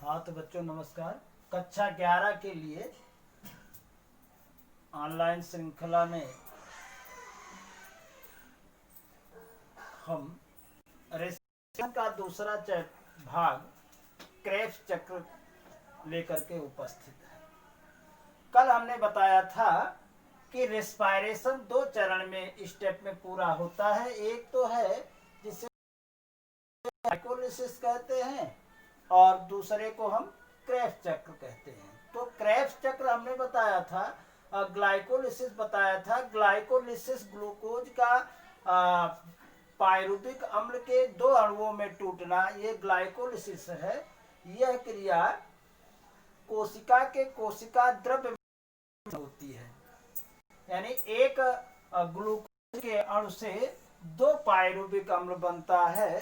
हाँ तो बच्चों नमस्कार। कक्षा 11 के लिए ऑनलाइन श्रृंखला में हम रेसिप्शन का दूसरा भाग क्रेब्स चक्र लेकर के उपस्थित है। कल हमने बताया था कि रेस्पायरेशन दो चरण में स्टेप में पूरा होता है। एक तो है जिसे ग्लाइकोलिसिस कहते हैं और दूसरे को हम क्रेब्स चक्र कहते हैं। तो क्रेब्स चक्र हमने बताया था, ग्लाइकोलिसिस बताया था। ग्लाइकोलिसिस ग्लूकोज का पायरुविक अम्ल के दो अणुओं में टूटना, ये ग्लाइकोलिसिस है। यह क्रिया कोशिका के कोशिका द्रव्य में होती है, यानी एक ग्लूकोज के अणु से दो पायरुविक अम्ल बनता है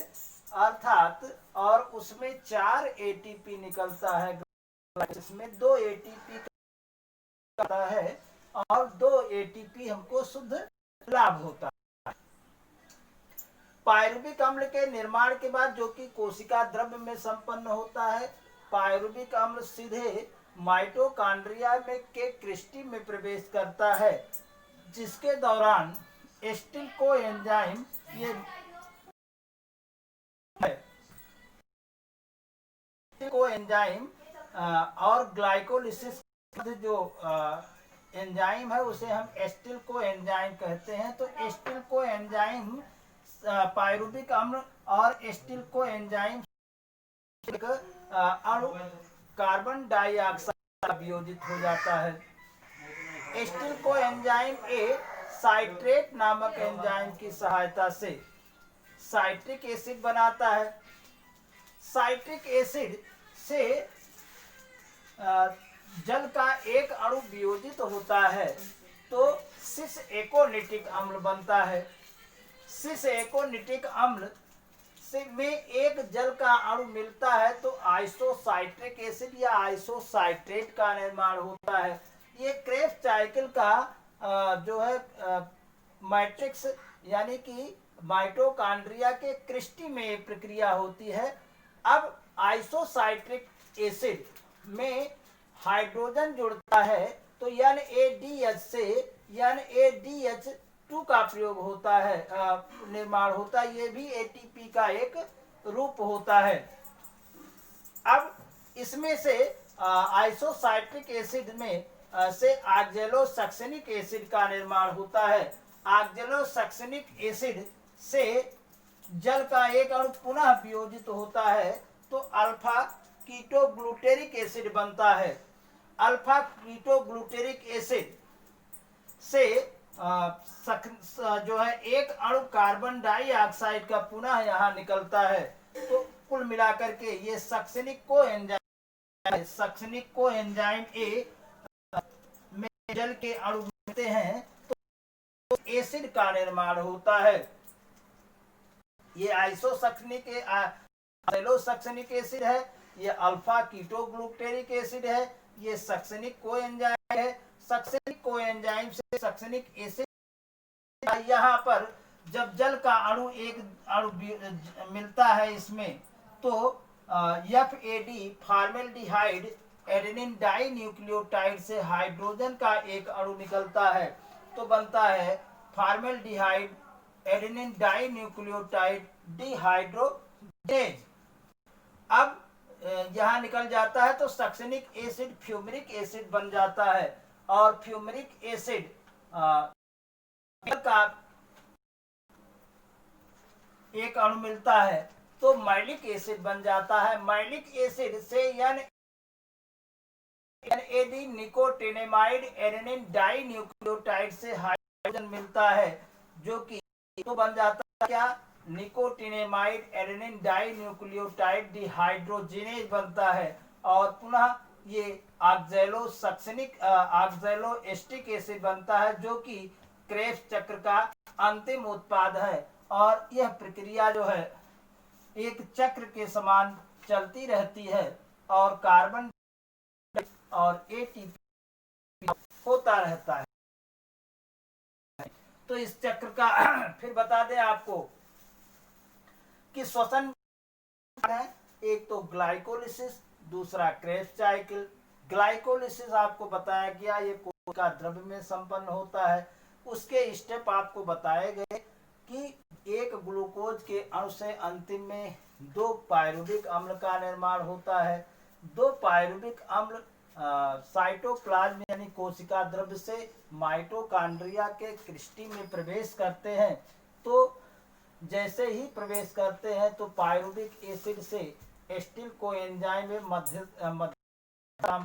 अर्थात, और उसमें 4 एटीपी निकलता है। इसमें 2 एटीपी आता है और 2 एटीपी हमको शुद्ध लाभ होता है। पायरुविक अम्ल के निर्माण के बाद, जो कि कोशिका द्रव्य में संपन्न होता है, पायरुविक अम्ल सीधे माइटोकॉन्ड्रिया में के क्रिस्टी में प्रवेश करता है, जिसके दौरान एस्टिल कोएंजाइम और ग्लाइकोलिसिस जो एंजाइम है उसे हम एस्टिल कोएंजाइम कहते हैं। तो एस्टिल कोएंजाइम पायरुविक अम्ल और एस्टिल कोएंजाइम अणु कार्बन डाइऑक्साइड वियोजित हो जाता है। एस्टिल कोएंजाइम ए साइट्रेट नामक एंजाइम की सहायता से साइट्रिक एसिड बनाता है। साइट्रिक एसिड से जल का एक अणु वियोजित होता है तो सिस एकोनिटिक अम्ल बनता है। सिस एकोनिटिक अम्ल से में एक जल का अणु मिलता है तो आइसोसाइट्रिक एसिड या आइसोसाइट्रेट का निर्माण होता है। ये क्रेब्स साइकिल का जो है मैट्रिक्स यानी कि माइटोकॉन्ड्रिया के क्रिस्टी में प्रक्रिया होती है। अब आइसोसाइट्रिक एसिड में हाइड्रोजन जुड़ता है तो NADH से NADH2 का प्रयोग होता है, निर्माण होता है। ये भी एटीपी का एक रूप होता है। अब इसमें से आइसोसाइट्रिक एसिड में से ऑक्सैलोसक्सेनिक एसिड का निर्माण होता है। ऑक्सैलोसक्सेनिक एसिड से जल का एक अणु पुनः वियोजित होता है तो अल्फा कीटोग्लूटेरिक एसिड बनता है। अल्फा कीटोग्लूटेरिक एसिड से जो है एक अणु कार्बन डाइऑक्साइड का पुनः यहाँ निकलता है। तो कुल मिलाकर के ये सक्सेनिक कोएंजाइम ए में जल के अणु मिलते हैं तो एसिड का निर्माण होता है। ये आइसोसक्सेनिक एसिड है, ये अल्फा कीटोग्लूटेरिक एसिड है, ये सक्सेनिक कोएंजाइम है। सक्सेनिक कोएंजाइम से सक्सेनिक एसिड, यहाँ पर जब जल का अणु एक अणु मिलता है इसमें तो FAD formaldehyde adenine dinucleotide से हाइड्रोजन का एक अणु निकलता है तो बनता है formaldehyde adenine dinucleotide dehydrogenase. अब यहाँ निकल जाता है तो सक्सेनिक एसिड फ्यूमरिक एसिड बन जाता है और फ्यूमरिक एसिड का एक अणु मिलता है तो मैलिक एसिड बन जाता है। मैलिक एसिड से NAD nicotinamide adenine dinucleotide से हाइड्रोजन मिलता है जो कि तो बन जाता है क्या, nicotinamide adenine dinucleotide dehydrogenase बनता है और पुनः ये ऑक्सैलोएस्टिक एसिड बनता है जो कि क्रेब्स चक्र का अंतिम उत्पाद है। और यह प्रक्रिया जो है एक चक्र के समान चलती रहती है और कार्बन और एटीपी होता रहता है। तो इस चक्र का फिर बता दें आपको कि श्वसन है, एक तो ग्लाइकोलिसिस दूसरा क्रेब्स साइकिल। ग्लाइकोलिसिस आपको बताया गया, ये कोशिका द्रव्य में संपन्न होता है। उसके स्टेप आपको बताए गए कि एक ग्लूकोज के अणु से अंतिम में 2 पायरुविक अम्ल का निर्माण होता है। 2 पायरुविक अम्ल साइटोप्लाज्म यानी कोशिका द्रव्य से माइटोकॉन्ड्रिया के क्रिस्टी में प्रवेश करते हैं। तो जैसे ही प्रवेश करते हैं तो पायरुविक एसिड से एस्टिल कोएंजाइम में मध्य काम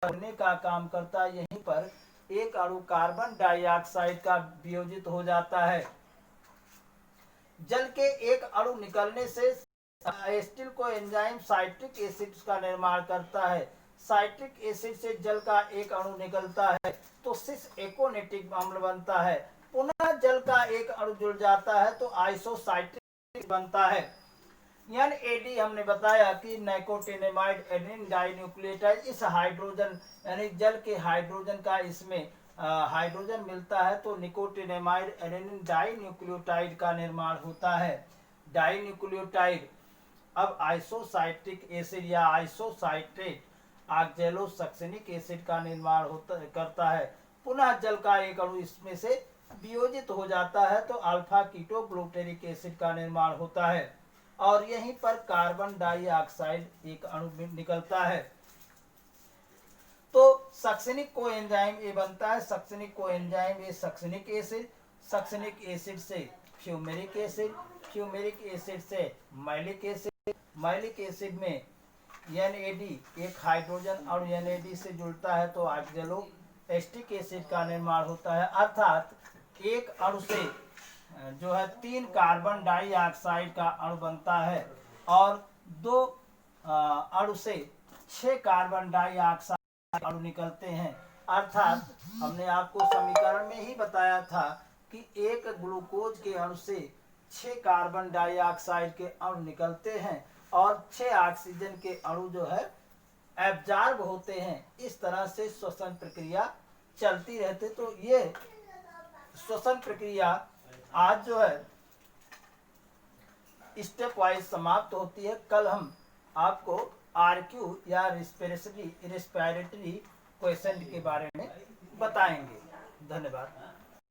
करने का काम करता है। यहीं पर एक अणु कार्बन डाइऑक्साइड का वियोजित हो जाता है। जल के एक अणु निकलने से एस्टिल कोएंजाइम साइट्रिक एसिड का निर्माण करता है। साइट्रिक एसिड से जल का एक अणु निकलता है तो सिस एकोनेटिक अम्ल बनता है। पुनः जल का एक अणु जुड़ जाता है तो आइसोसाइट्रिक बनता है। NAD हमने बताया कि नाइकोटिनेमाइड एडेनिन डाइन्यूक्लियोटाइड। इस हाइड्रोजन यानी जल के हाइड्रोजन का इसमें हाइड्रोजन मिलता है तो निकोटिनेमाइड एडेनिन डाइन्यूक्लियोटाइड का निर्माण होता है। डाइन्यूक्लियोटाइड अब आइसोसाइट्रिक एसिड या आइसोसाइट्रेट ऑक्जेलोसक्सेनिक एसिड का निर्माण करता है। पुनः जल का एक अणु इसमें से वियोजित हो जाता है तो अल्फा कीटोग्लूटेरिक एसिड का निर्माण होता है और यहीं पर कार्बन डाइऑक्साइड एक अणु निकलता है। तो सक्सेनिक कोएंजाइम ये बनता है। सक्सेनिक कोएंजाइम ये सक्सेनिक एसिड से फ्यूमेरिक एसिड, फ्यूमेरिक एसिड से मैलिक एसिड, मैलिक एसिड में NAD एक हाइड्रोजन और NAD से जुड़ता है तो ऑक्जेलो एस्टिक एसिड का निर्माण होता है। अर्थात एक अणु से जो है 3 कार्बन डाइऑक्साइड का अणु बनता है और 2 अणु से 6 कार्बन डाइऑक्साइड अणु निकलते हैं। अर्थात हमने आपको समीकरण में ही बताया था कि एक ग्लूकोज के अणु से 6 कार्बन डाइऑक्साइड के अणु निकलते हैं और 6 ऑक्सीजन के अणु जो है एब्जॉर्ब होते हैं। इस तरह से श्वसन प्रक्रिया चलती रहती। तो ये श्वसन प्रक्रिया आज जो है स्टेप वाइज समाप्त होती है। कल हम आपको RQ या रेस्पिरेटरी क्वेश्चन के बारे में बताएंगे। धन्यवाद।